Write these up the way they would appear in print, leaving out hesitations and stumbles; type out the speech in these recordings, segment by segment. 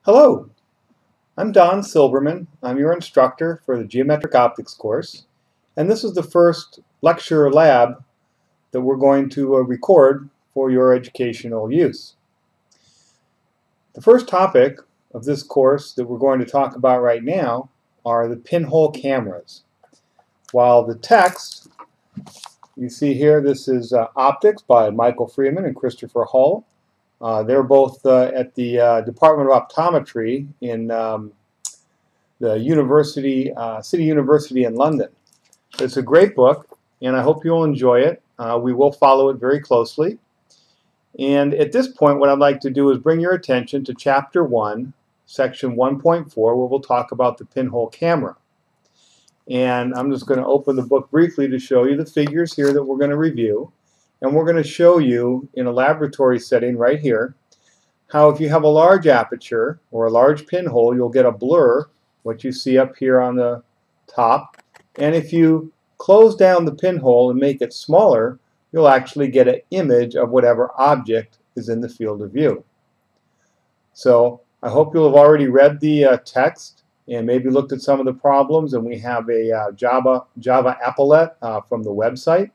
Hello, I'm Don Silverman. I'm your instructor for the Geometric Optics course, and this is the first lecture lab that we're going to record for your educational use. The first topic of this course that we're going to talk about right now are the pinhole cameras. While the text you see here, this is Optics by Michael Freeman and Christopher Hull. They're both at the Department of Optometry in the City University in London. It's a great book, and I hope you'll enjoy it. We will follow it very closely. And at this point, what I'd like to do is bring your attention to Chapter 1, Section 1.4, where we'll talk about the pinhole camera. And I'm just going to open the book briefly to show you the figures here that we're going to review. And we're going to show you in a laboratory setting right here how if you have a large aperture or a large pinhole, you'll get a blur, what you see up here on the top. And if you close down the pinhole and make it smaller, you'll actually get an image of whatever object is in the field of view. So I hope you'll have already read the text and maybe looked at some of the problems. And we have a Java applet from the website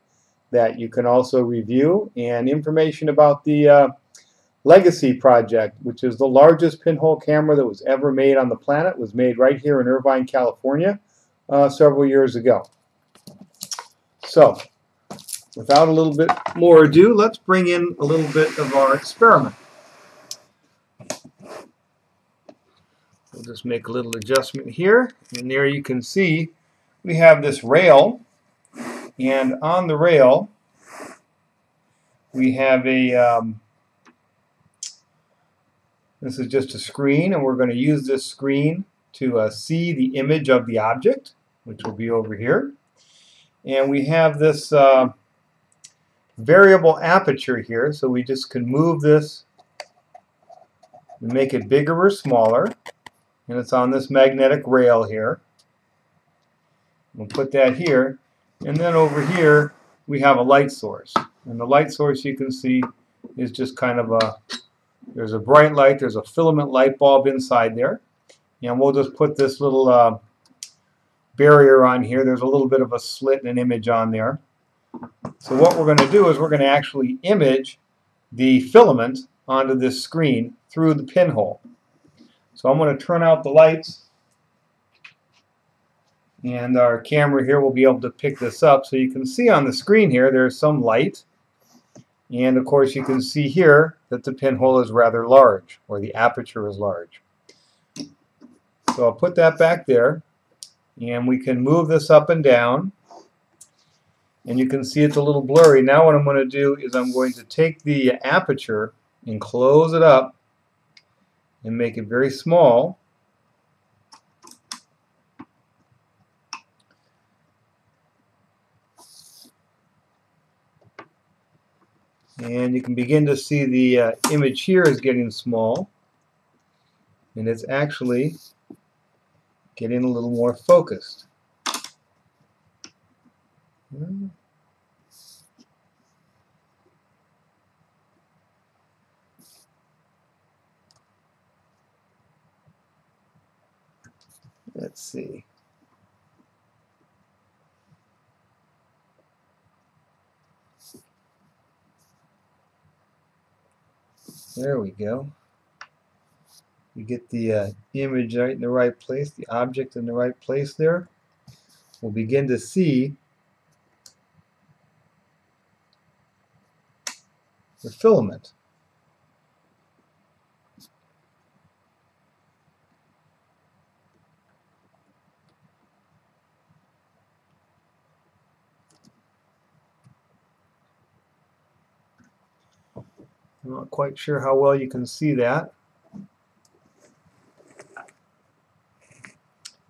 that you can also review, and information about the Legacy project, which is the largest pinhole camera that was ever made on the planet. It was made right here in Irvine, California several years ago. So without a little bit more ado, let's bring in a little bit of our experiment. We'll just make a little adjustment here, and there you can see we have this rail. And on the rail, we have this is just a screen, and we're going to use this screen to see the image of the object, which will be over here. And we have this variable aperture here, so we just can move this and make it bigger or smaller. And it's on this magnetic rail here. We'll put that here. And then over here we have a light source, and the light source you can see is just kind of there's a bright light, there's a filament light bulb inside there, and we'll just put this little barrier on here. There's a little bit of a slit and an image on there. So what we're going to do is we're going to actually image the filament onto this screen through the pinhole. So I'm going to turn out the lights, and our camera here will be able to pick this up. So you can see on the screen here there's some light, and of course you can see here that the pinhole is rather large, or the aperture is large. So I'll put that back there, and we can move this up and down, and you can see it's a little blurry. Now what I'm going to do is I'm going to take the aperture and close it up and make it very small. And you can begin to see the image here is getting small, and it's actually getting a little more focused. Let's see. There we go. We get the image right in the right place, the object in the right place there. We'll begin to see the filament. I'm not quite sure how well you can see that,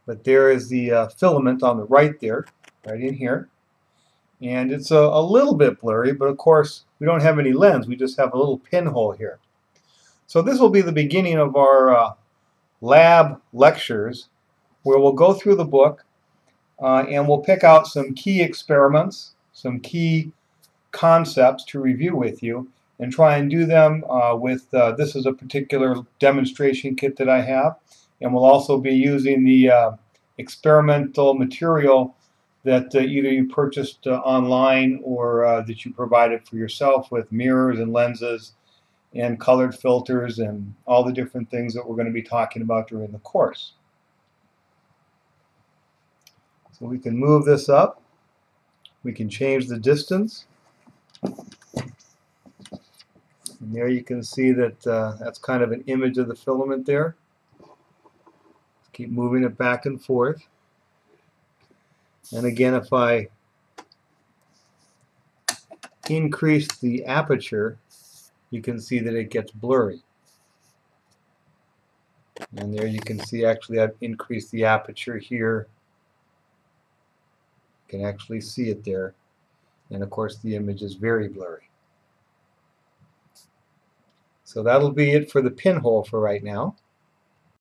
but there is the filament on the right there, right in here, and it's a little bit blurry, but of course we don't have any lens, we just have a little pinhole here. So this will be the beginning of our lab lectures, where we'll go through the book and we'll pick out some key experiments, some key concepts to review with you, and try and do them with, this is a particular demonstration kit that I have, and we'll also be using the experimental material that either you purchased online or that you provided for yourself, with mirrors and lenses and colored filters and all the different things that we're going to be talking about during the course. So we can move this up. We can change the distance. And there you can see that that's kind of an image of the filament there. Keep moving it back and forth. And again, if I increase the aperture, you can see that it gets blurry. And there you can see actually I've increased the aperture here. You can actually see it there. And of course the image is very blurry. So that'll be it for the pinhole for right now.